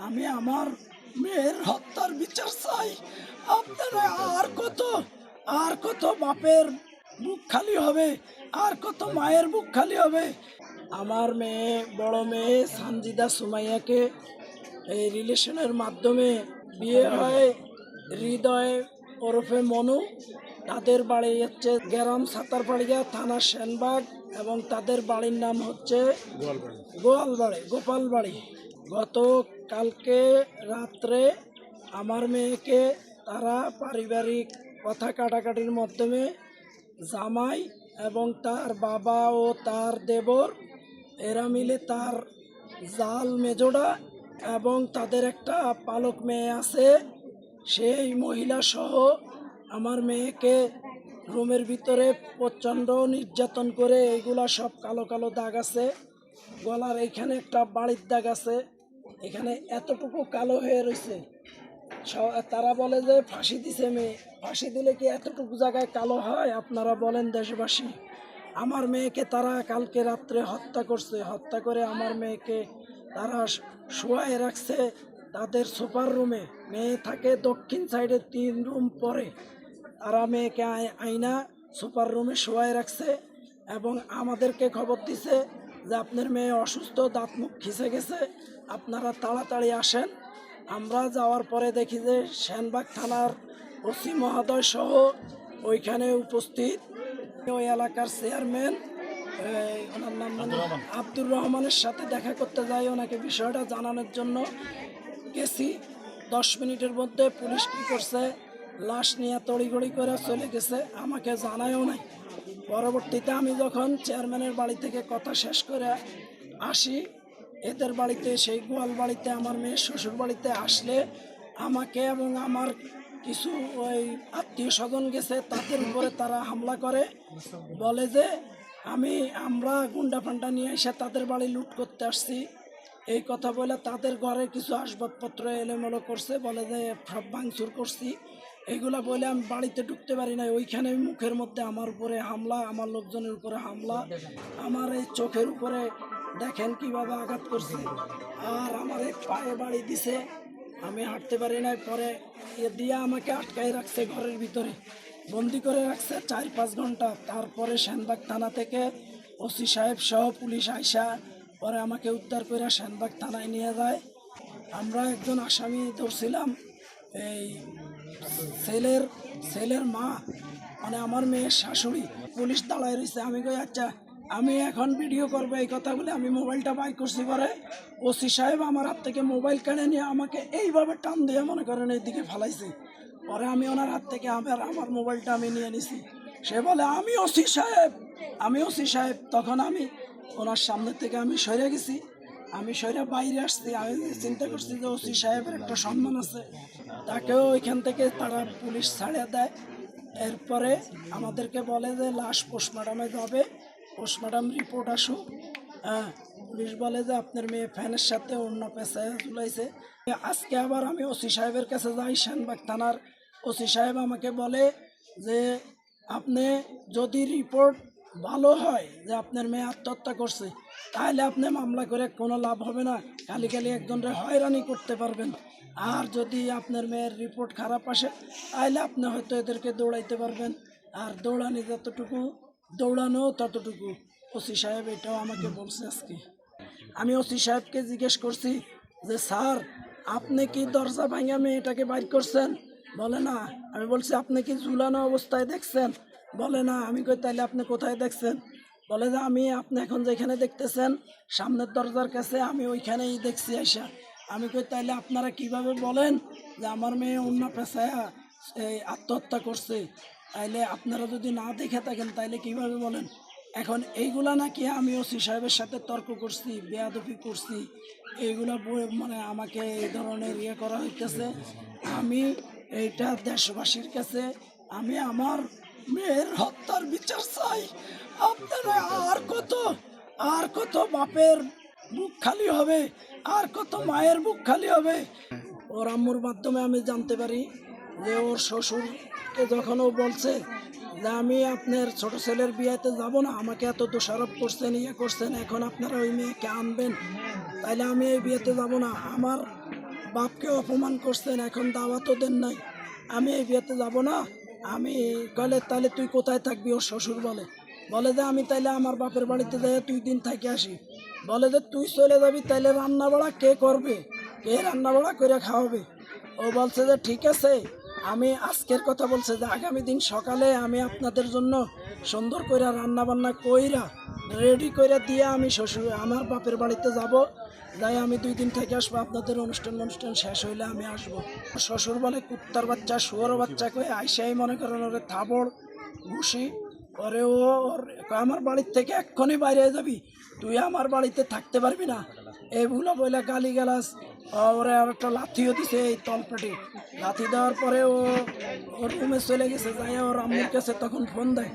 আমি আমার মেয়ের হত্যার বিচার চাই। আপনারা আর কত বাপের বুক খালি হবে, আর কত মায়ের বুক খালি হবে। আমার মেয়ে, বড় মেয়ে সানজিদা সুমাইয়াকে এই রিলেশনের মাধ্যমে বিয়ে হয় হৃদয় ওরফে মনু। তাদের বাড়ি হচ্ছে গ্রাম সাতারপাড়িয়া, থানা সেনবাগ, এবং তাদের বাড়ির নাম হচ্ছে গোপালবাড়ি। গতকালকে রাত্রে আমার মেয়েকে তারা পারিবারিক কথা কাটাকাটির মাধ্যমে জামাই এবং তার বাবা ও তার দেবর এরা মিলে তার জাল মেজোডা এবং তাদের একটা পালক মেয়ে আছে, সেই মহিলা সহ আমার মেয়েকে রুমের ভিতরে প্রচণ্ড নির্যাতন করে, এগুলা সব কালো কালো দাগ আছে, গলার এইখানে একটা বাড়ির দাগ আছে, এখানে এতটুকু কালো হয়ে রয়েছে। তারা বলে যে ফাঁসি দিছে মেয়ে, ফাঁসি দিলে কি এতটুকু জায়গায় কালো হয়? আপনারা বলেন দেশবাসী। আমার মেয়েকে তারা কালকে রাত্রে হত্যা করছে। হত্যা করে আমার মেয়েকে তারা শোয়ায় রাখছে তাদের সুপার রুমে। মেয়ে থাকে দক্ষিণ সাইডে 3 রুম পরে। তারা মেয়েকে আইনা সুপার রুমে শোয়ায় রাখছে এবং আমাদেরকে খবর দিছে যে আপনার মেয়ে অসুস্থ, দাঁত মুখ খিসে গেছে, আপনারা তাড়াতাড়ি আসেন। আমরা যাওয়ার পরে দেখি যে সেনবাগ থানার ওসি মহোদয় সহ ওইখানে উপস্থিত ওই এলাকার চেয়ারম্যান, ওনার নাম আব্দুর রহমানের সাথে দেখা করতে যাই, ওনাকে বিষয়টা জানানোর জন্য গেছি। 10 মিনিটের মধ্যে পুলিশ কী করছে, লাশ নিয়ে তড়িঘড়ি করে চলে গেছে, আমাকে জানায়ও নাই। পরবর্তীতে আমি যখন চেয়ারম্যানের বাড়ি থেকে কথা শেষ করে আসি এদের বাড়িতে, সেই গোয়াল বাড়িতে আমার মেয়ের শ্বশুর বাড়িতে আসলে আমাকে এবং আমার কিছু ওই আত্মীয় স্বজন গেছে, তাদের উপরে তারা হামলা করে, বলে যে আমরা গুন্ডা ফান্ডা নিয়ে এসে তাদের বাড়ি লুট করতে আসছি। এই কথা বলে তাদের ঘরের কিছু আসবাবপত্র এলোমেলো করছে, বলে যে সব ভাঙচুর করছি। এইগুলা বলে আমি বাড়িতে ঢুকতে পারি না। ওইখানে মুখের মধ্যে আমার উপরে হামলা, আমার লোকজনের উপরে হামলা, আমার এই চোখের উপরে দেখেন কিভাবে আঘাত করছে, আর আমার এই পায়ে বাড়ি দিছে, আমি হাঁটতে পারি না। পরে দিয়ে আমাকে আটকায় রাখছে, ঘরের ভিতরে বন্দি করে রাখছে 4-5 ঘন্টা। তারপরে সেনবাগ থানা থেকে ওসি সাহেব সহ পুলিশ আইসা পরে আমাকে উদ্ধার করে সেনবাগ থানায় নিয়ে যায়। আমরা একজন আসামি ধরছিলাম, এই ছেলের মা, মানে আমার মেয়ের শাশুড়ি। পুলিশ দাঁড়ায় রয়েছে। আমি কই আচ্ছা আমি এখন ভিডিও করবো, এই কথা বলে আমি মোবাইলটা বাই করছি। পরে ওসি সাহেব আমার হাত থেকে মোবাইল কেড়ে নিয়ে আমাকে এইভাবে টান দিয়ে মনে করেন এইদিকে ফালাইছে। পরে আমি ওনার হাত থেকে আমার মোবাইলটা আমি নিয়ে নিছি। সে বলে আমি ওসি সাহেব। তখন আমি ওনার সামনে থেকে আমি সরে গেছি, আমি সরে বাইরে আসছি। আমি চিন্তা করছি যে ওসি সাহেবের একটা সম্মান আছে, তাকেও ওইখান থেকে তারা পুলিশ ছাড়িয়ে দেয়। এরপরে আমাদেরকে বলে যে লাশ পোস্টমর্টমে যাবে, পোস্টমর্টম রিপোর্ট আসুক। হ্যাঁ, পুলিশ বলে যে আপনার মেয়ে ফ্যানের সাথে অন্য পেশায় ঝুলাইছে। আজকে আবার আমি ওসি সাহেবের কাছে যাই, সেনবাগ থানার ওসি সাহেব আমাকে বলে যে আপনি যদি রিপোর্ট ভালো হয় যে আপনার মেয়ে আত্মহত্যা করছে, তাহলে আপনি মামলা করে কোনো লাভ হবে না, খালি একজনকে হয়রানি করতে পারবেন। আর যদি আপনার মেয়ের রিপোর্ট খারাপ আসে, তাহলে আপনি হয়তো এদেরকে দৌড়াইতে পারবেন। আর দৌড়ানো ততটুকু। ওসি সাহেব এটাও আমাকে বলছে আজকে। আমি ওসি সাহেবকে জিজ্ঞেস করছি যে স্যার আপনি কি দরজা ভাঙা মেয়েটাকে বাইর করছেন? বলে না। আমি বলছি আপনি কি ঝুলানো অবস্থায় দেখছেন? বলে না। আমি কই তাইলে আপনি কোথায় দেখছেন? বলে যে আমি আপনি এখন যেখানে দেখতেছেন সামনের দরজার কাছে, আমি ওইখানেই দেখছি আইসা। আমি কই তাইলে আপনারা কিভাবে বলেন যে আমার মেয়ে অন্য পেশায় আত্মহত্যা করছে? তাইলে আপনারা যদি না দেখে থাকেন তাইলে কিভাবে বলেন? এখন এইগুলা নাকি আমি ওসি সাহেবের সাথে তর্ক করছি, বেয়াদবি করছি, এইগুলা মানে আমাকে এই ধরনের করা হইতেছে। আমি এইটা দেশবাসীর কাছে আমি আমার মেয়ের হত্যার বিচার চাই। আপনারা আর কত বাপের বুক খালি হবে, আর কত মায়ের বুক খালি হবে। ওর আম্মুর মাধ্যমে আমি জানতে পারি যে ওর শ্বশুরকে যখন ও বলছে যে আমি আপনার ছোট ছেলের বিয়েতে যাব না, আমাকে এত দোষারোপ করছেন, এখন আপনারা ওই মেয়েকে আনবেন, তাইলে আমি এই বিয়েতে যাব না। আমার বাপকে অপমান করছেন, এখন দাওয়াতও দেন নাই, আমি এই বিয়েতে যাব না। আমি কলে তাহলে তুই কোথায় থাকবি? ওর শ্বশুর বলে বলে যে আমি তাইলে আমার বাপের বাড়িতে যাই 2 দিন থেকে আসি। বলে যে তুই চলে যাবি তাইলে রান্না বাড়া কে করবে, কে রান্না বাড়া করে খাওয়াবে? ও বলছে যে ঠিক আছে, আমি আজকের কথা বলছে যে আগামী দিন সকালে আমি আপনাদের জন্য সুন্দর করে রান্না বান্না কইরা রেডি করে দিয়ে আমি শ্বশুর আমার বাপের বাড়িতে যাব, যাই আমি 2 দিন থেকে আসবো, আপনাদের অনুষ্ঠান শেষ হইলে আমি আসবো। শ্বশুর বলে কুত্তার বাচ্চা শুয়োর বাচ্চা কয়ে আইসাই মনে করেন ওরে থাবড় ঘুষি পরে ও আমার বাড়ির থেকে এক্ষুনি বাইরে যাবি, তুই আমার বাড়িতে থাকতে পারবি না, এগুলো বলে গালি গালাস। ওরে আর একটা লাথিও দিছে এই তলপেটে, লাথি দেওয়ার পরে ও ওর রুমে চলে গেছে, যাই ওর আম্মুর কাছে তখন ফোন দেয়।